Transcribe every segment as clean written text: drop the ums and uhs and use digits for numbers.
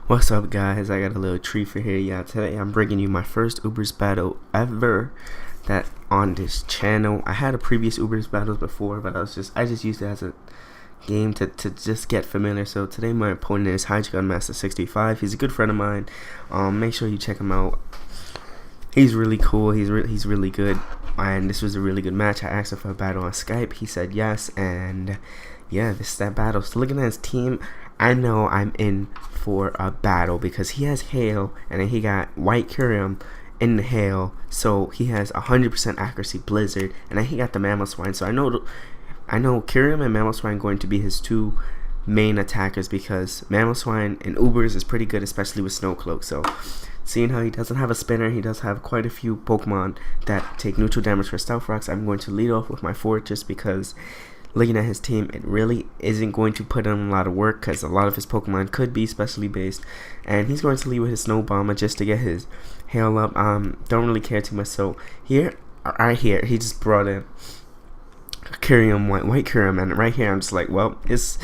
What's up, guys? I got a little treat for here. Yeah, today I'm bringing you my first Ubers battle ever that on this channel. I had a previous Ubers battles before, but I just used it as a game to just get familiar. So today my opponent is HydregionMaster635. He's a good friend of mine. Make sure you check him out. He's really cool. He's really good, and this was a really good match. I asked him for a battle on Skype. He said yes, and yeah, this is that battle. So looking at his team, I know I'm in for a battle because he has hail, and then he got white curium in the hail, so he has 100% accuracy blizzard, and then he got the mammal swine. So I know curium and mammal swine going to be his two main attackers because mammal swine in Ubers is pretty good, especially with snow cloak. So seeing how he doesn't have a spinner, he does have quite a few Pokemon that take neutral damage for Stealth Rocks. I'm going to lead off with my Fortress because looking at his team, it really isn't going to put in a lot of work because a lot of his Pokemon could be specially based, and he's going to lead with his Snow Bomber just to get his hail up. Don't really care too much. So here, right here, he just brought in Curium, white Curium, and right here I'm just like, well, it's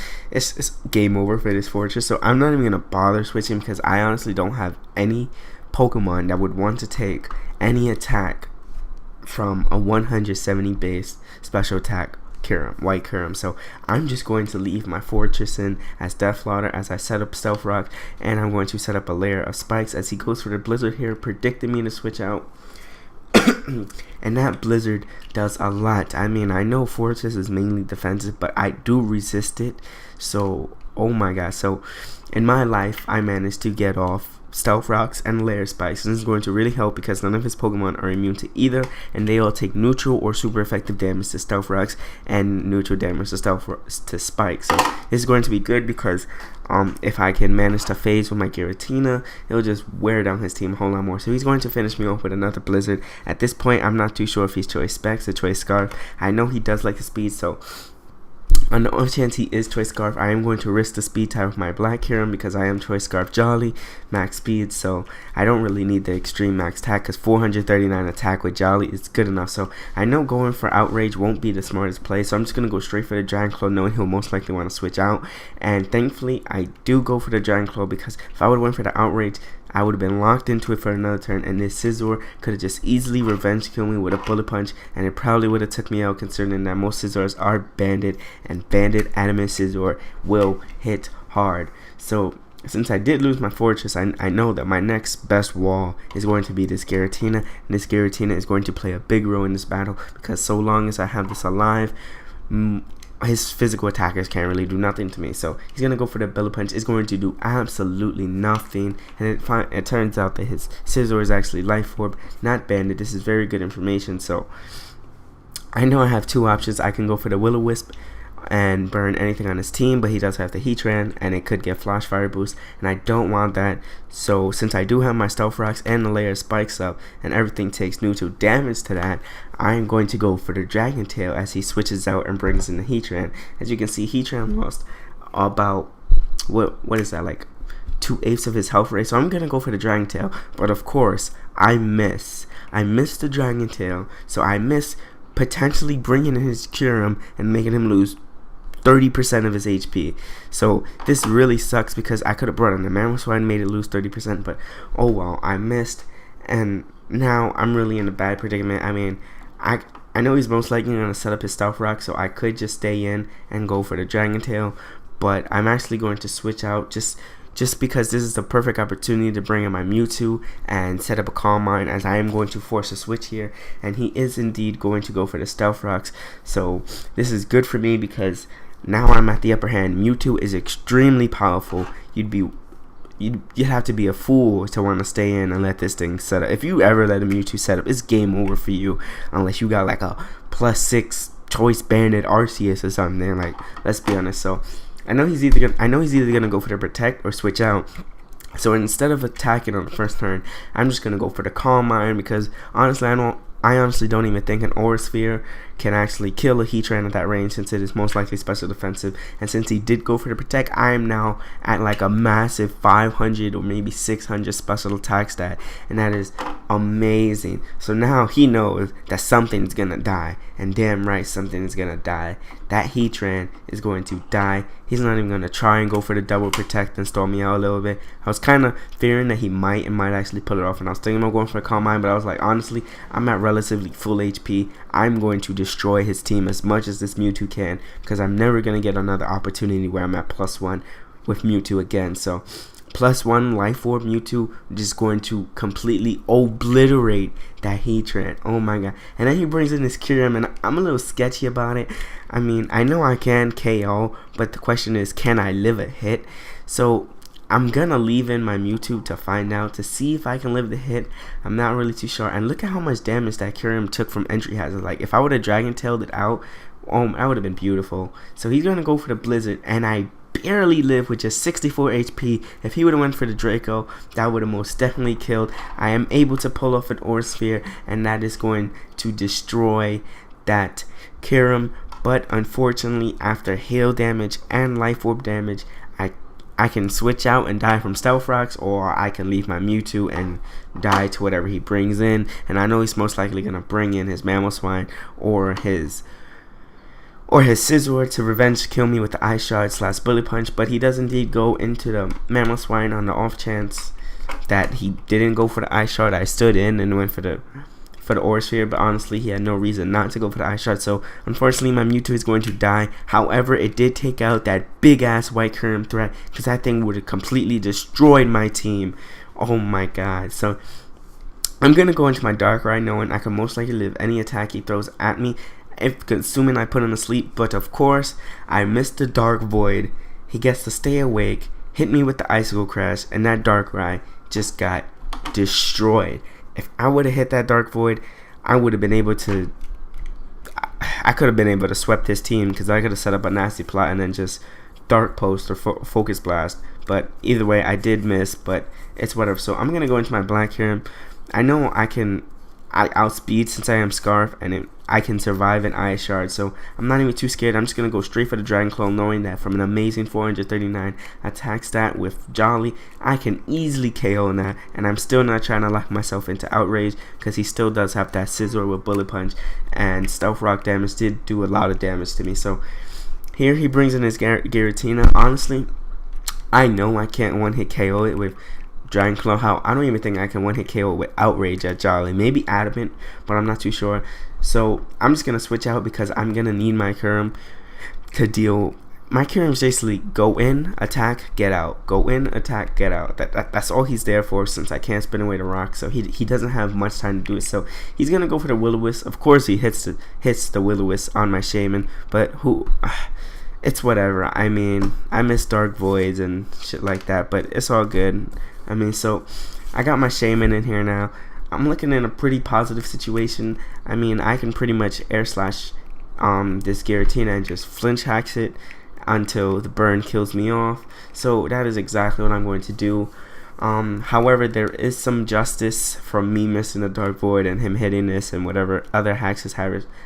game over for this Fortress. So I'm not even gonna bother switching because I honestly don't have any Pokemon that would want to take any attack from a 170 base special attack white Curium. So I'm just going to leave my Fortress in as Death Lauder as I set up Stealth Rock, and I'm going to set up a layer of spikes as he goes for the Blizzard here, predicting me to switch out. And that Blizzard does a lot. I mean, I know Fortress is mainly defensive, but I do resist it. So, oh my god. So, in my life, I managed to get off Stealth Rocks and Layer Spikes, and this is going to really help because none of his Pokemon are immune to either, and they all take neutral or super effective damage to Stealth Rocks and neutral damage to Spikes. So this is going to be good because if I can manage to phase with my Giratina, it'll just wear down his team a whole lot more. So he's going to finish me off with another Blizzard. At this point, I'm not too sure if he's Choice Specs or Choice Scarf. I know he does like the speed, so on the off chance he is Choice Scarf, I am going to risk the speed type with my Black Curium because I am Choice Scarf Jolly, max speed, so I don't really need the extreme max attack because 439 attack with Jolly is good enough. So I know going for Outrage won't be the smartest play, so I'm just going to go straight for the Dragon Claw knowing he'll most likely want to switch out. And thankfully I do go for the Dragon Claw because if I would have went for the Outrage, I would have been locked into it for another turn, and this Scizor could have just easily revenge killed me with a Bullet Punch, and it probably would have took me out considering that most Scizors are banded, and banded Adamant Scizor will hit hard. So since I did lose my Fortress, I know that my next best wall is going to be this Giratina, and this Giratina is going to play a big role in this battle because so long as I have this alive, his physical attackers can't really do nothing to me. So he's going to go for the Bullet Punch. It's going to do absolutely nothing. And it turns out that his Scizor is actually Life Orb, not banded. This is very good information. So I know I have two options. I can go for the Will-O-Wisp and burn anything on his team, but he does have the Heatran, and it could get Flash Fire boost, and I don't want that. So since I do have my Stealth Rocks and the Layer Spikes up, and everything takes neutral damage to that, I'm going to go for the Dragon Tail as he switches out and brings in the Heatran. As you can see, Heatran lost about what is that, like 2/8 of his health rate. So I'm gonna go for the Dragon Tail, but of course I miss the Dragon Tail, so I miss potentially bringing in his Curium and making him lose 30% of his HP. So this really sucks because I could have brought in the Mammal Swine and made it lose 30%, but oh well, I missed, and now I'm really in a bad predicament. I mean, I know he's most likely going to set up his Stealth Rock, so I could just stay in and go for the Dragon Tail, but I'm actually going to switch out just because this is the perfect opportunity to bring in my Mewtwo and set up a Calm Mind, as I am going to force a switch here, and he is indeed going to go for the Stealth Rocks. So this is good for me because now I'm at the upper hand. Mewtwo is extremely powerful. You'd have to be a fool to want to stay in and let this thing set up. If you ever let a Mewtwo set up, it's game over for you unless you got like a +6 Choice Banded Arceus or something. Like, let's be honest. So I know he's either gonna go for the Protect or switch out. So instead of attacking on the first turn, I'm just gonna go for the Calm Mind because honestly, I honestly don't even think an Aura Sphere can actually kill a Heatran at that range, since it is most likely special defensive. And since he did go for the protect, I am now at like a massive 500 or maybe 600 special attack stat, and that is amazing. So now he knows that something's gonna die, and damn right something is gonna die. That Heatran is going to die. He's not even gonna try and go for the double protect and stall me out a little bit. I was kind of fearing that he might actually pull it off, and I was thinking about going for a Calm Mind, but I was like, honestly, I'm at relatively full HP. I'm going to destroy his team as much as this Mewtwo can, because I'm never gonna get another opportunity where I'm at +1 with Mewtwo again. So +1 Life Orb Mewtwo just going to completely obliterate that Heatran. Oh my god. And then he brings in this Kyurem, and I'm a little sketchy about it. I mean, I know I can KO, but the question is, can I live a hit? So I'm gonna leave in my Mewtwo to find out, to see if I can live the hit. I'm not really too sure. And look at how much damage that Kyurem took from Entry Hazard. Like, if I would have Dragon Tailed it out, that would have been beautiful. So he's gonna go for the Blizzard, and I barely live with just 64 HP. If he would have went for the Draco, that would have most definitely killed. I am able to pull off an Aura Sphere, and that is going to destroy that Kyurem. But unfortunately, after hail damage and Life Orb damage, I can switch out and die from Stealth Rocks, or I can leave my Mewtwo and die to whatever he brings in. And I know he's most likely going to bring in his Mamoswine or his Scizor to revenge kill me with the Ice Shard / Bullet Punch, but he does indeed go into the Mamoswine on the off chance that he didn't go for the Ice Shard. I stood in and went for the Aura Sphere, but honestly he had no reason not to go for the Ice Shard. So unfortunately my Mewtwo is going to die. However, it did take out that big ass White Kyurem threat, because that thing would have completely destroyed my team. Oh my god. So I'm gonna go into my Darkrai knowing I can most likely live any attack he throws at me, assuming I put him to sleep. But of course I missed the Dark Void. He gets to stay awake, hit me with the Icicle Crash, and that Darkrai just got destroyed. If I would have hit that Dark Void, I would have been able to, I could have been able to sweep his team, because I could have set up a nasty plot and then just Dark Post or Focus Blast. But either way, I did miss, but it's whatever. So I'm gonna go into my Black Kyurem. I know I outspeed since I am Scarf, and I can survive an Ice Shard, so I'm not even too scared. I'm just going to go straight for the Dragon Claw, knowing that from an amazing 439 attack stat with Jolly, I can easily KO in that, and I'm still not trying to lock myself into Outrage, because he still does have that Scizor with Bullet Punch, and Stealth Rock damage did do a lot of damage to me. So here he brings in his Giratina. Honestly, I know I can't one-hit KO it with Dragon Claw. How I don't even think I can one-hit KO with Outrage at Jolly. Maybe Adamant, but I'm not too sure. So I'm just gonna switch out, because I'm gonna need my Kyurem to deal. My Kyurem's basically go in, attack, get out. Go in, attack, get out. That's all he's there for, since I can't spin away the rock. So he doesn't have much time to do it. So he's gonna go for the Will-O-Wisp. Of course he hits the Will-O-Wisp on my Shaman, but it's whatever. I mean, I miss Dark Voids and shit like that, but it's all good. I mean, so I got my Shaman in here now. I'm looking in a pretty positive situation. I mean, I can pretty much air slash this Giratina and just flinch hacks it until the burn kills me off. So that is exactly what I'm going to do. However, there is some justice from me missing the Dark Void and him hitting this and whatever other hacks has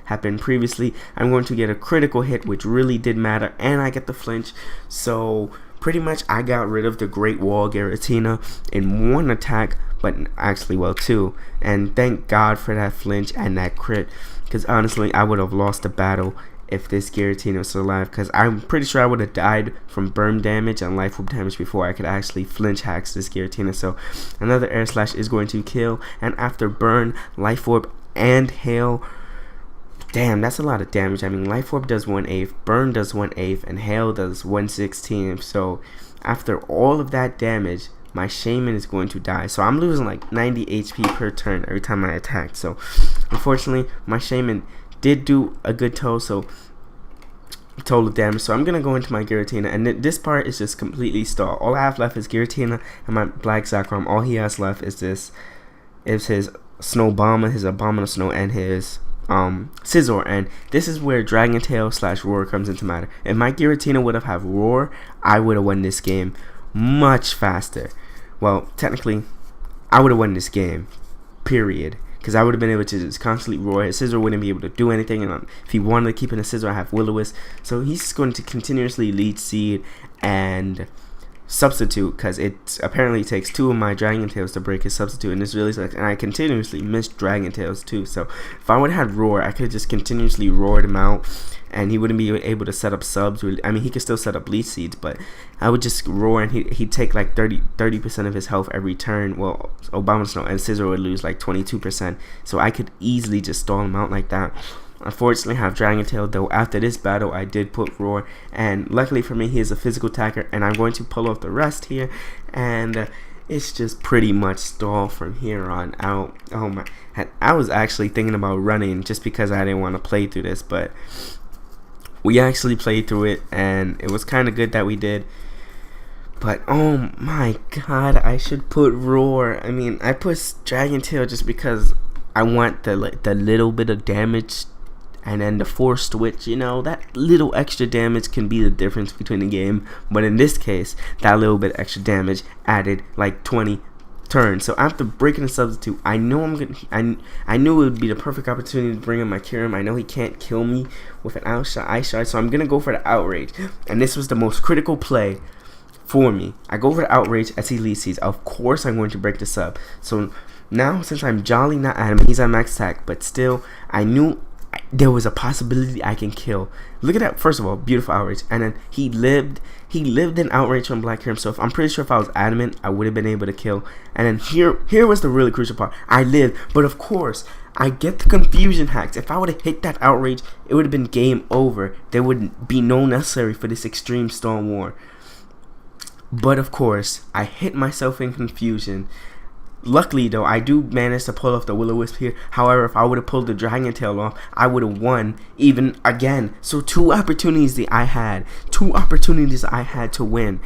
happened previously. I'm going to get a critical hit, which really did matter, and I get the flinch. So pretty much I got rid of the Great Wall Giratina in one attack, but actually, well, two. And thank God for that flinch and that crit, because honestly I would have lost the battle if this Giratina was still alive, because I'm pretty sure I would have died from burn damage and Life Orb damage before I could actually flinch hacks this Giratina. So another air slash is going to kill, and after burn, Life Orb, and hail, damn, that's a lot of damage. I mean, Life Orb does 1/8, burn does 1/8, and hail does 1/16. So after all of that damage, my Shaman is going to die. So I'm losing like 90 HP per turn every time I attack. So unfortunately, my Shaman did do a good total damage. So I'm gonna go into my Giratina, and this part is just completely stalled. All I have left is Giratina and my Black Zekrom. All he has left is his Snow Bomber, his Abominable Snow, and his Scizor, and this is where Dragon Tail / Roar comes into matter. If my Giratina would have had Roar, I would have won this game much faster. Well, technically I would have won this game, period, because I would have been able to just constantly roar. His scissor wouldn't be able to do anything, and if he wanted to keep in a scissor, I have Will-O-Wisp. So he's just going to continuously lead seed and substitute, because it apparently takes 2 of my Dragon Tails to break his substitute, and this really sucks. And I continuously missed Dragon Tails too, so if I would have had roar, I could have just continuously roared him out and he wouldn't be able to set up subs. I mean, he could still set up lead seeds, but I would just roar and he'd take like 30% of his health every turn. Well, Obama Snow and Scissor would lose like 22%, so I could easily just stall him out like that. Unfortunately, I have Dragon Tail, though after this battle I did put roar, and luckily for me he is a physical attacker, and I'm going to pull off the rest here, and it's just pretty much stall from here on out. Oh my, I was actually thinking about running just because I didn't want to play through this, but we actually played through it and it was kind of good that we did. But oh my god, I should put roar. I mean, I put Dragon Tail just because I want the little bit of damage, and then the force switch, you know, that little extra damage can be the difference between the game. But in this case, that little bit extra damage added like 20 turns. So after breaking the substitute, I know I knew it would be the perfect opportunity to bring in my Kyurem. I know he can't kill me with an ice shard, so I'm gonna go for the outrage. And this was the most critical play for me. I go for the outrage as he lead seeds. Of course I'm going to break the sub. So now, since I'm jolly not adamant, he's at max attack, but still I knew there was a possibility I can kill. Look at that. First of all, beautiful outrage, and then he lived in outrage from Black Kyurem. So I'm pretty sure if I was adamant, I would have been able to kill. And then here was the really crucial part. I lived, but of course I get the confusion hacks. If I would have hit that outrage, it would have been game over. There would be no necessary for this extreme storm war. But of course I hit myself in confusion. Luckily though, I do manage to pull off the Will-O-Wisp here. However, if I would have pulled the Dragon Tail off, I would have won even again. So two opportunities I had to win,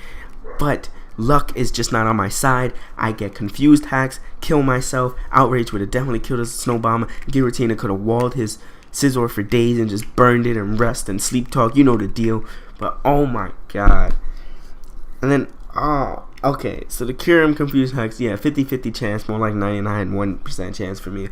but luck is just not on my side. I get confused hacks, kill myself. Outrage would have definitely killed his Snow Bomber. Giratina could have walled his Scizor for days and just burned it and rest and sleep talk, you know the deal. But oh my god. And then okay, so the Kyurem confused hacks, yeah, 50-50 chance, more like 99.1% chance for me.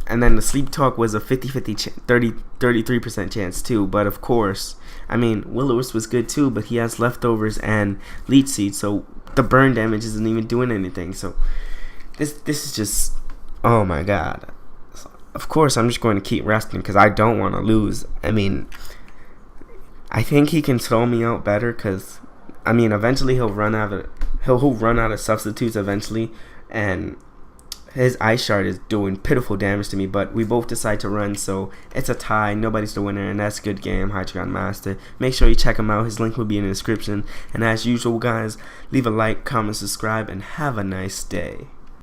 And then the sleep talk was a 50-50 33% chance too. But of course, I mean, Will-O-Wisp was good too, but he has leftovers and leech seed, so the burn damage isn't even doing anything. So this is just, oh my god. Of course, I'm just going to keep resting because I don't want to lose. I mean, I think he can throw me out better, because I mean, eventually he'll run out of substitutes eventually, and his ice shard is doing pitiful damage to me. But we both decide to run, so it's a tie. Nobody's the winner, and that's a good game. HydregionMaster. Make sure you check him out. His link will be in the description. And as usual, guys, leave a like, comment, subscribe, and have a nice day.